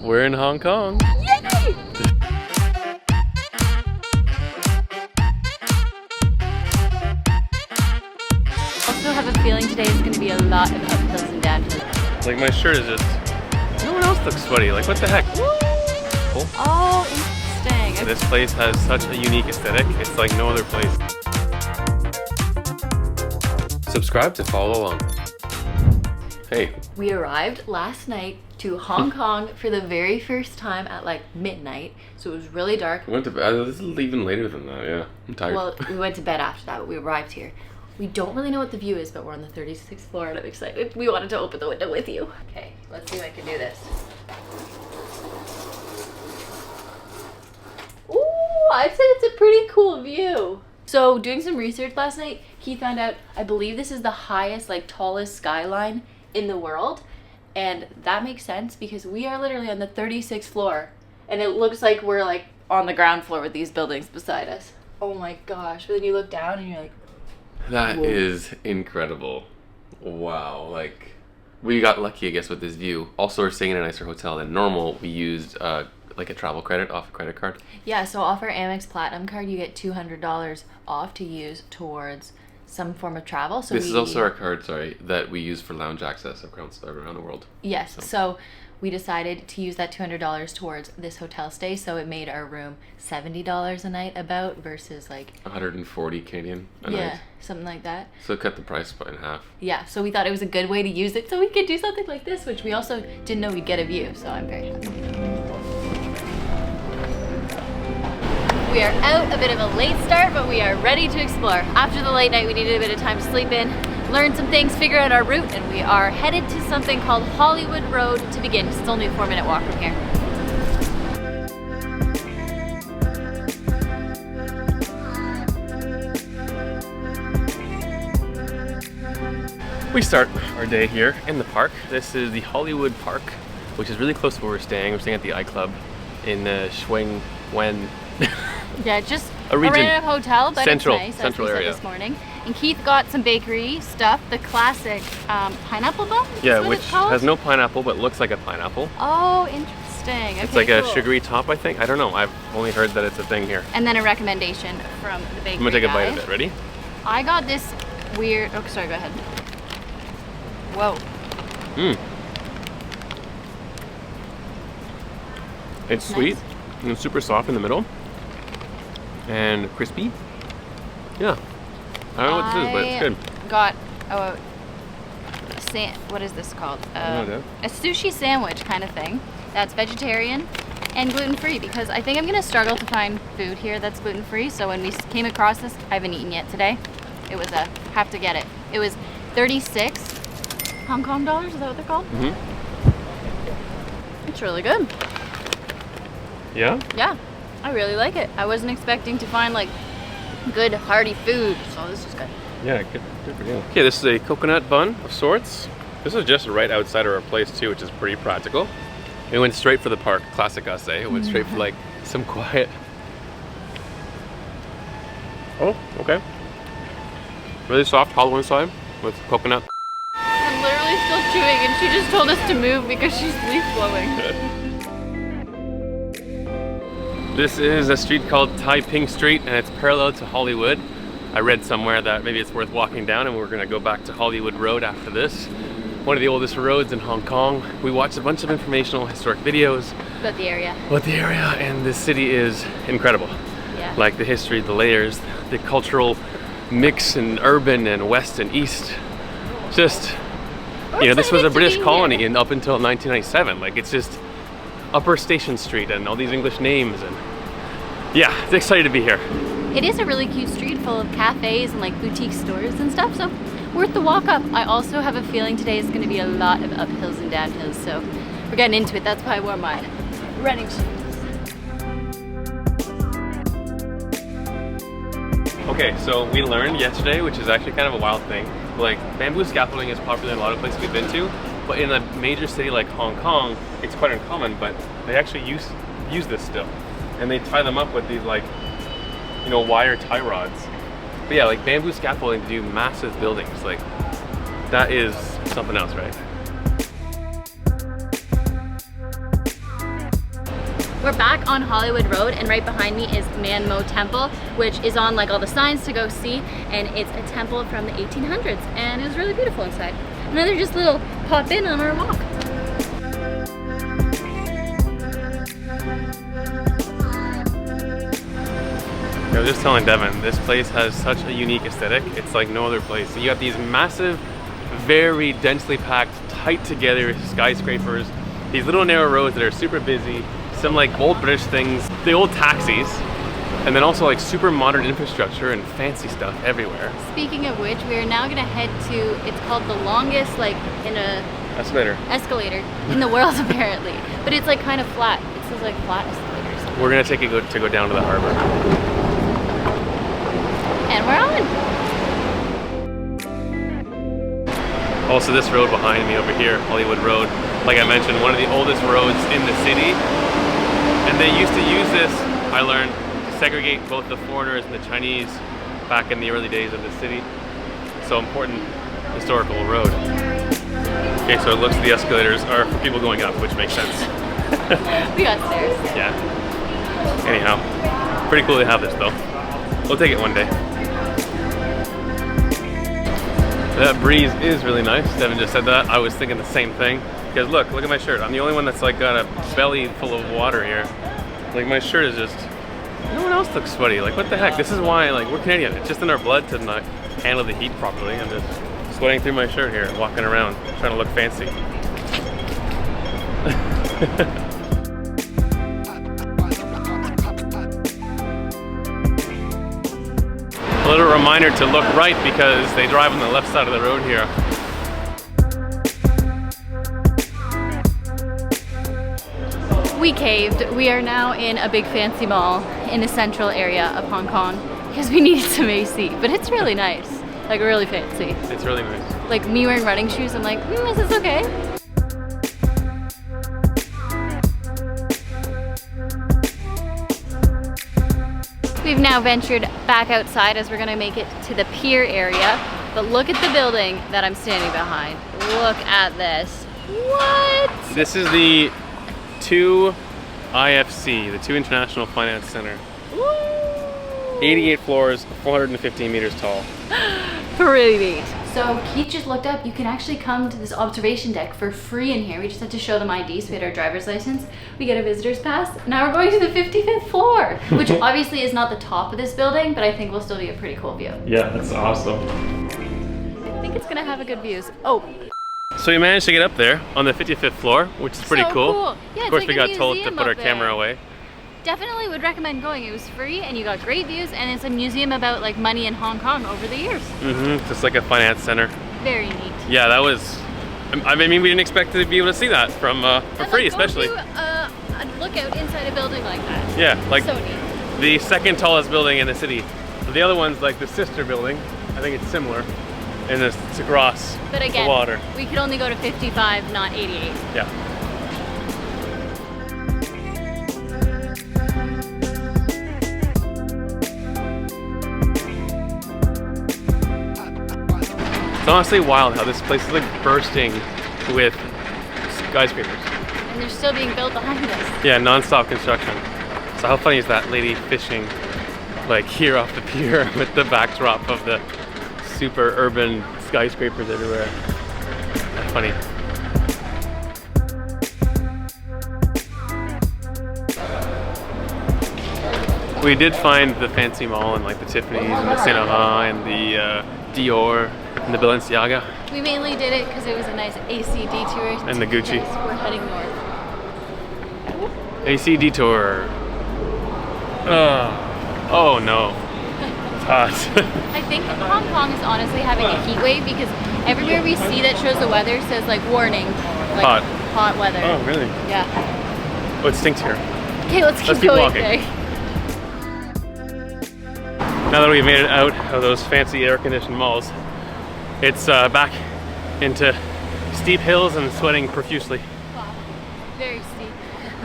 We're in Hong Kong. Yay! Also have a feeling today is going to be a lot of uphills and downhills. Like my shirt is just, no one else looks sweaty. Like what the heck? Oh, interesting. This place has such a unique aesthetic. It's like no other place. Subscribe to follow along. Hey. We arrived last night to Hong Kong for the very first time at like midnight, so it was really dark. We went to bed. This is even later than that, yeah. I'm tired. Well, we went to bed after that, but we arrived here. We don't really know what the view is, but we're on the 36th floor and I'm excited. We wanted to open the window with you. Okay, let's see if I can do this. Ooh, I'd say it's a pretty cool view. So doing some research last night, Keith found out, I believe this is the highest, like tallest skyline in the world. And that makes sense because we are literally on the 36th floor and it looks like we're like on the ground floor with these buildings beside us. Oh my gosh, but then you look down and you're like, that whoa. is incredible. Wow, like we got lucky I guess with this view. Also we're staying in a nicer hotel than normal. We used like a travel credit off a credit card. Yeah, so off our AMEX PLATINUM card you get $200 off to use towards some form of travel. So this is also our card, sorry, that we use for lounge access around the world. Yes, so we decided to use that $200 towards this hotel stay, so it made our room $70 a night about versus like 140 Canadian a night. Yeah, something like that. So cut the price in half. Yeah, so we thought it was a good way to use it so we could do something like this, which we also didn't know we'd get a view, so I'm very happy. We are out, a bit of a late start, but we are ready to explore. After the late night, we needed a bit of time to sleep in, learn some things, figure out our route, and we are headed to something called Hollywood Road to begin. It's only a 4-minute walk from here. We start our day here in the park. This is the Hollywood Park, which is really close to where we're staying. We're staying at the iClub in Shuang Wen. Yeah, just a region. random hotel, but central, it's nice, central as we area. said this morning. And Keith got some bakery stuff, the classic pineapple bun. Yeah, what which it's called? has no pineapple but looks like a pineapple. Oh, interesting. It's Okay, like a cool. sugary top, I think. I don't know. I've only heard that it's a thing here. And then a recommendation from the bakery I'm gonna take a bite guy. of it. Ready? I got this weird. Oh, sorry. Go ahead. Whoa. Mmm. It's Nice. sweet and it's super soft in the middle and crispy. Yeah. I don't know what this is, but it's good. Got what is this called? No idea. A sushi sandwich kind of thing. That's vegetarian and gluten-free because I think I'm gonna struggle to find food here that's gluten-free. So when we came across this, I haven't eaten yet today. It was a have to get it. It was 36 Hong Kong dollars. Is that what they're called? Mm-hmm. It's really good. Yeah? Yeah, I really like it. I wasn't expecting to find like good hearty food, so this is good. Yeah, good for you. Okay, this is a coconut bun of sorts. This is just right outside of our place too, which is pretty practical. We went straight for the park, classic us, eh? It went straight for like some quiet. Oh, okay. Really soft, hollow inside with coconut. I'm literally still chewing and she just told us to move because she's leaf blowing. This is a street called Taiping Street and it's parallel to Hollywood. I read somewhere that maybe it's worth walking down and we're gonna go back to Hollywood Road after this. One of the oldest roads in Hong Kong. We watched a bunch of informational historic videos About the area. and this city is incredible. Yeah. Like the history, the layers, the cultural mix in urban and west and east. Just, you know, this was a British colony up until 1997. Like it's just Upper Station Street and all these English names and yeah, it's excited to be here. It is a really cute street full of cafes and like boutique stores and stuff, so worth the walk up. I also have a feeling today is going to be a lot of uphills and downhills, so we're getting into it. That's why I wore my running shoes. Okay, so we learned yesterday, which is actually kind of a wild thing, like bamboo scaffolding is popular in a lot of places we've been to, but in a major city like Hong Kong, it's quite uncommon, but they actually use this still. And they tie them up with these like, you know, wire tie rods. But yeah, like bamboo scaffolding to do massive buildings, like that is something else, right? We're back on Hollywood Road, and right behind me is Manmo Temple, which is on like all the signs to go see, and it's a temple from the 1800s, and it was really beautiful inside. Another just little pop in on our walk. I was just telling Devin, this place has such a unique aesthetic. It's like no other place. You have these massive, very densely packed, tight together skyscrapers, these little narrow roads that are super busy, some like old British things, the old taxis, and then also like super modern infrastructure and fancy stuff everywhere. Speaking of which, we are now gonna head to, it's called the longest like in a escalator in the world apparently, but it's like kind of flat. It says like flat escalators. We're gonna take it to go down to the harbor. And we're on. Also, this road behind me over here, Hollywood Road, like I mentioned, one of the oldest roads in the city. And they used to use this, I learned, to segregate both the foreigners and the Chinese back in the early days of the city. So important historical road. Okay, so it looks the escalators are for people going up, which makes sense. We got stairs. Yeah. Anyhow, pretty cool to have this though. We'll take it one day. That breeze is really nice. Devin just said that. I was thinking the same thing. Because look at my shirt. I'm the only one that's like got a belly full of water here. Like my shirt is just, no one else looks sweaty. Like what the heck? This is why like we're Canadian. It's just in our blood to not handle the heat properly. I'm just sweating through my shirt here, walking around, trying to look fancy. A little reminder to look right because they drive on the left side of the road here. We caved. We are now in a big fancy mall in the central area of Hong Kong because we needed some AC, but it's really nice, like really fancy. It's really nice. Like me wearing running shoes, I'm like, is this okay? We've now ventured back outside as we're gonna make it to the pier area, but look at the building that I'm standing behind. Look at this. What? This is the 2 IFC, the 2 International Finance Center. Woo! 88 floors, 415 meters tall. Pretty neat. So Keith just looked up, you can actually come to this observation deck for free in here. We just had to show them ID, so we had our driver's license. We get a visitor's pass. Now we're going to the 55th floor, which obviously is not the top of this building, but I think will still be a pretty cool view. Yeah, that's awesome. I think it's gonna have a good views. Oh. So we managed to get up there on the 55th floor, which is pretty So cool. Yeah, of course, like we got told to put our camera away. Definitely would recommend going. It was free and you got great views, and it's a museum about like money in Hong Kong over the years. Just like a finance center. Very neat. Yeah, that was, I mean, we didn't expect to be able to see that from for free, especially. To, a lookout inside a building like that. Yeah, like so neat. The second tallest building in the city. The other one's like the sister building. I think it's similar. And it's across the water. We could only go to 55, not 88. Yeah. It's honestly wild how this place is like bursting with skyscrapers. And they're still being built behind us. Yeah, non-stop construction. So how funny is that lady fishing like here off the pier with the backdrop of the super urban skyscrapers everywhere. That's funny. We did find the fancy mall and like the Tiffany's and the Saint Laurent and the Dior and the Balenciaga. We mainly did it because it was a nice AC detour. And the Gucci. We're heading north. AC detour. Oh no. It's hot. I think Hong Kong is honestly having a heat wave because everywhere we see that shows the weather says like warning, like hot weather. Oh really? Yeah. Oh, it stinks here. Okay, let's keep going. Walking. Now that we've made it out of those fancy air-conditioned malls, it's back into steep hills and sweating profusely. Wow, very steep.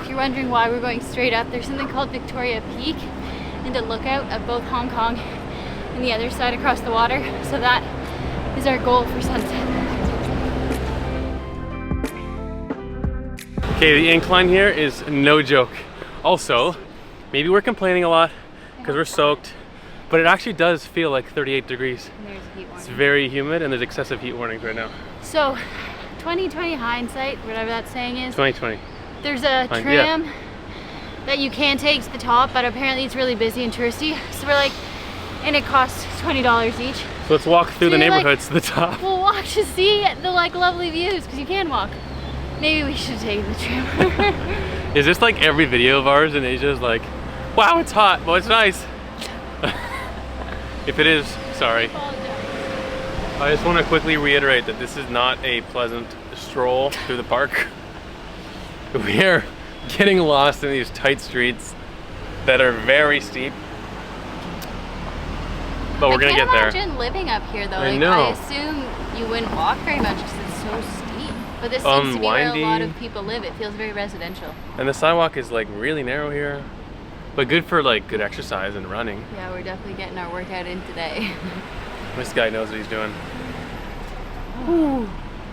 If you're wondering why we're going straight up, there's something called Victoria Peak and a lookout of both Hong Kong and the other side across the water. So that is our goal for sunset. Okay, the incline here is no joke. Also, maybe we're complaining a lot because we're soaked, but it actually does feel like 38 degrees. And there's a heat warning. It's very humid and there's excessive heat warnings right now. So, 2020 hindsight, whatever that saying is. 2020. There's a tram that you can take to the top, but apparently it's really busy and touristy. So we're like, and it costs $20 each. So let's walk through the neighborhoods to the top. We'll walk to see the like lovely views, because you can walk. Maybe we should take the tram. Is this like every video of ours in Asia is like, wow, it's hot, but it's nice. If it is, sorry. I just want to quickly reiterate that this is not a pleasant stroll through the park. We are getting lost in these tight streets that are very steep. But we're gonna get there. I can't imagine living up here though. I Like, know. I assume you wouldn't walk very much because it's so steep. But this seems to be where a lot of people live. It feels very residential. And the sidewalk is like really narrow here. But good for like good exercise and running. Yeah, we're definitely getting our workout in today. This guy knows what he's doing.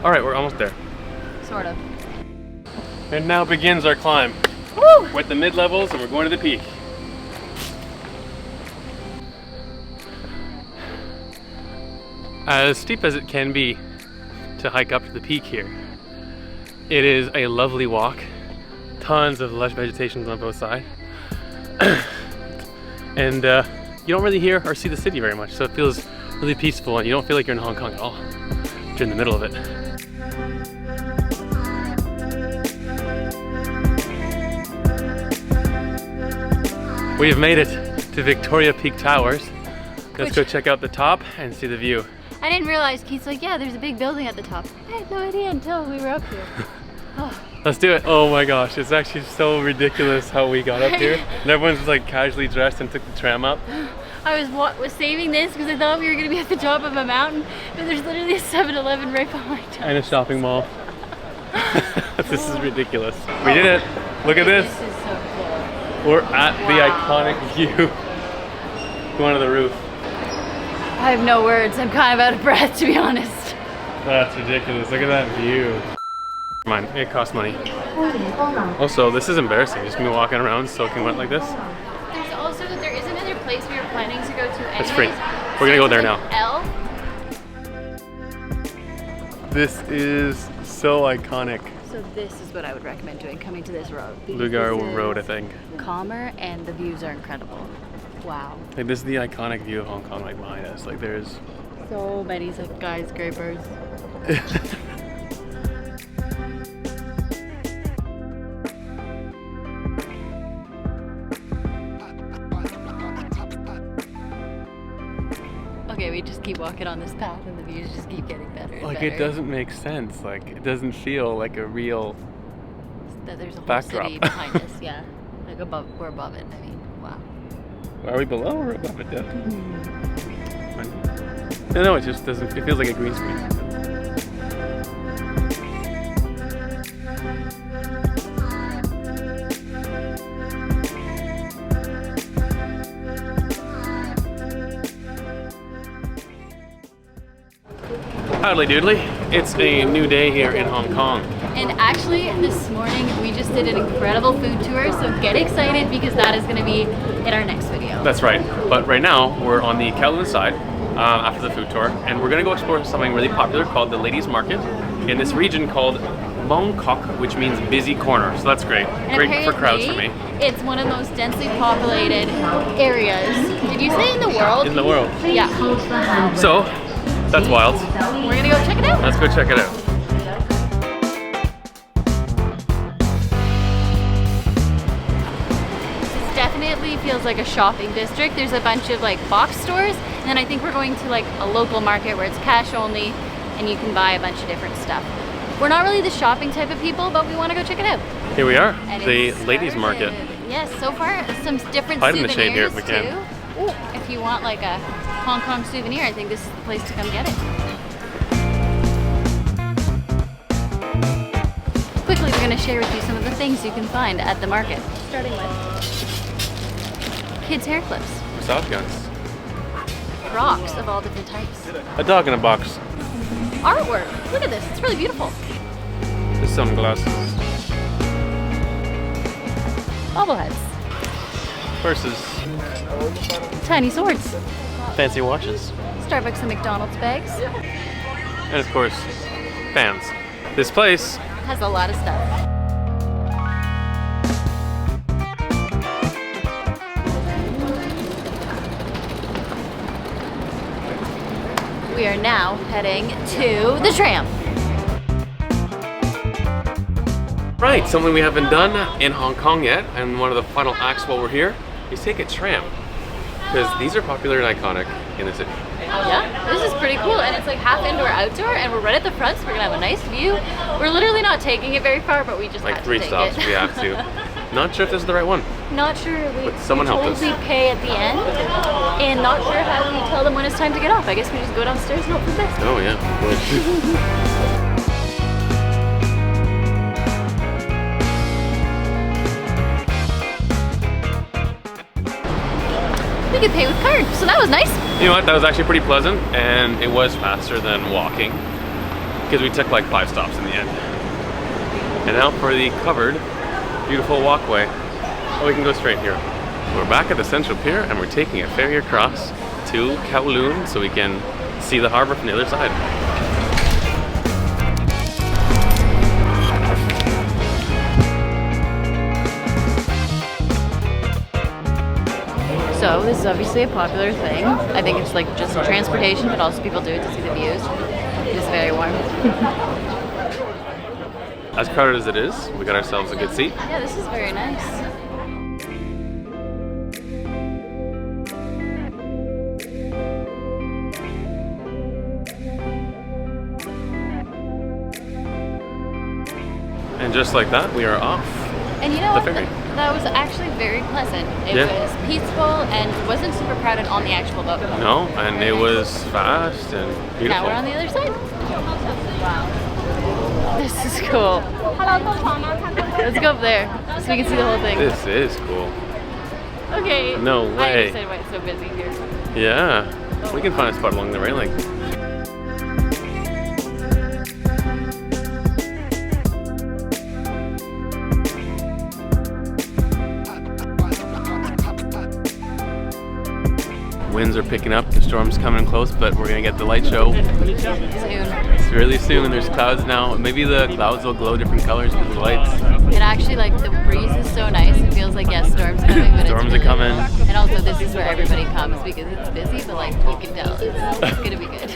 All right, we're almost there. Sort of. And now begins our climb. Woo! We're at the mid-levels and we're going to the peak. As steep as it can be to hike up to the peak here, it is a lovely walk. Tons of lush vegetation on both sides. And you don't really hear or see the city very much, so it feels really peaceful and you don't feel like you're in Hong Kong at all. You're in the middle of it. We've made it to Victoria Peak Towers. Let's go check out the top and see the view. I didn't realize, Keith's like, yeah, there's a big building at the top. I had no idea until we were up here. Oh. Let's do it. Oh my gosh, it's actually so ridiculous how we got up here. And everyone's just like casually dressed and took the tram up. I was saving this because I thought we were going to be at the top of a mountain, but there's literally a 7-Eleven right behind us. And a shopping mall. This is ridiculous. We did it. Look at this. This is so cool. We're at the iconic view. Going to the roof. I have no words. I'm kind of out of breath, to be honest. That's ridiculous. Look at that view. Come on, it costs money. Also, this is embarrassing. Just me walking around soaking wet like this. There's also, there is another place we were planning to go to anyways. It's free. We're gonna go there now. L. This is so iconic. So this is what I would recommend doing, coming to this road. Lugar Road, I think. Calmer and the views are incredible. Wow. Like this is the iconic view of Hong Kong like behind us. Like there's so many skyscrapers. Okay, we just keep walking on this path and the views just keep getting better and like better. it doesn't make sense. Like it doesn't feel like a real That there's a whole backdrop. city behind us, yeah. Like above, we're above it, I mean, wow. Are we below or above it though? No, it just doesn't, it feels like a green screen. Howdy doodly, it's a new day here in Hong Kong. And actually, this morning we just did an incredible food tour, so get excited because that is going to be in our next video. That's right, but right now we're on the Kowloon side after the food tour, and we're going to go explore something really popular called the Ladies Market in this region called Mong Kok, which means busy corner, so that's great. And great for crowds for me. It's one of the most densely populated areas. Did you say in the world? In the world. Yeah. So, that's wild. We're gonna go check it out. Let's go check it out. This definitely feels like a shopping district. There's a bunch of like box stores, and then I think we're going to like a local market where it's cash only and you can buy a bunch of different stuff. We're not really the shopping type of people, but we want to go check it out. Here we are, And the it Ladies started. Market. Yes, so far some different Hide in the souvenirs shade here if we can. too. Ooh, if you want like a Hong Kong souvenir, I think this is the place to come get it. Quickly, we're going to share with you some of the things you can find at the market. Starting with kids' hair clips, Massage guns. rocks of all different types, A dog in a box. artwork. Look at this, it's really beautiful. The sunglasses. bobbleheads. Versus Tiny swords. fancy watches. Starbucks and McDonald's bags. And of course, fans. This place Has a lot of stuff. We are now heading to the tram. Right, something we haven't done in Hong Kong yet, and one of the final acts while we're here is take a tram. Because these are popular and iconic in the city. Yeah, this is pretty cool, and it's like half indoor, outdoor, and we're right at the front, so we're gonna have a nice view. We're literally not taking it very far, but we just Like had to 3 take stops, it. we have to. Not sure if this is the right one. Not sure. But someone helped us. We pay at the end, and not sure how we tell them when it's time to get off. I guess we just go downstairs and hope for the best. Oh yeah. We could pay with card, so that was nice. You know what, that was actually pretty pleasant, and it was faster than walking, because we took like 5 stops in the end. And now for the covered, beautiful walkway. Oh, we can go straight here. We're back at the Central Pier, and we're taking a ferry across to Kowloon so we can see the harbor from the other side. So this is obviously a popular thing. I think it's like just transportation, but also people do it to see the views. It's very warm. As crowded as it is, we got ourselves a good seat. Yeah, this is very nice. And just like that, we are off. And you know The what? ferry. That was actually very pleasant. It Yeah. was peaceful and wasn't super crowded on the actual boat. No, and it was fast and beautiful. Now we're on the other side. Wow. This is cool. Let's go up there so we can see the whole thing. This is cool. Okay. No I way. understand why it's so busy here. Yeah, we can find a spot along the railing. Winds are picking up, the storm's coming close, but we're gonna get the light show Soon. really soon. There's clouds now. Maybe the clouds will glow different colors because of the lights. It actually, like, the breeze is so nice. It feels like, yes, storms coming, but Storms it's are coming. And also, this is where everybody comes because it's busy, but, like, you can tell it's gonna be good.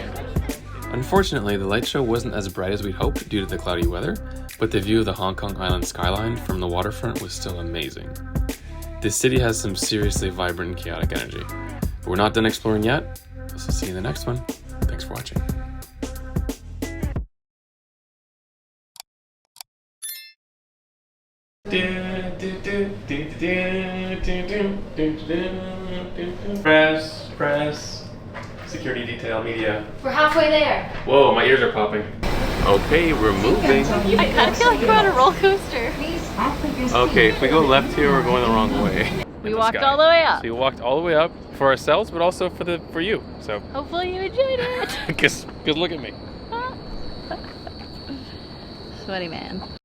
Unfortunately, the light show wasn't as bright as we'd hoped due to the cloudy weather, but the view of the Hong Kong Island skyline from the waterfront was still amazing. This city has some seriously vibrant and chaotic energy. But we're not done exploring yet, so see you in the next one. Thanks for watching. Press, security detail, media. We're halfway there. Whoa, my ears are popping. Okay, we're moving. I kind of feel like we're on a roller coaster. Okay, if we go left here, we're going the wrong way. We walked all the way up. So we walked all the way up for ourselves, but also for you. So, Hopefully you enjoyed it. cause look at me. Sweaty man.